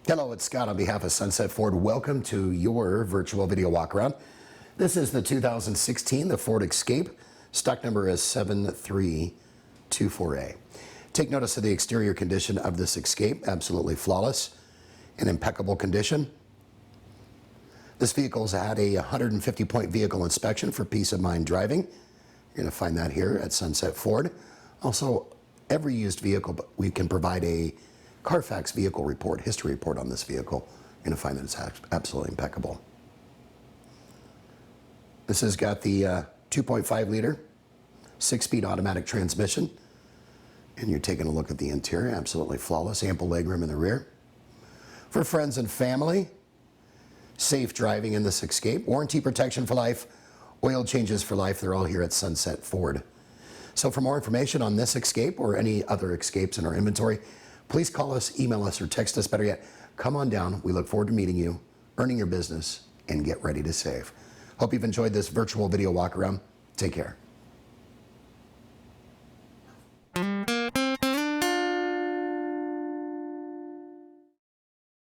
Hello, it's Scott on behalf of Sunset Ford. Welcome to your virtual video walkaround. This is the 2016, the Ford Escape. Stock number is 7324A. Take notice of the exterior condition of this Escape. Absolutely flawless, in impeccable condition. This vehicle's had a 150-point vehicle inspection for peace of mind driving. You're going to find that here at Sunset Ford. Also, every used vehicle, we can provide a Carfax vehicle report, history report on this vehicle. You're going to find that it's absolutely impeccable. This has got the 2.5 liter, 6-speed automatic transmission. And you're taking a look at the interior, absolutely flawless, ample legroom in the rear. For friends and family, safe driving in this Escape, warranty protection for life, oil changes for life, they're all here at Sunset Ford. So for more information on this Escape or any other Escapes in our inventory, please call us, email us, or text us. Better yet, come on down. We look forward to meeting you, earning your business, and get ready to save. Hope you've enjoyed this virtual video walk around. Take care.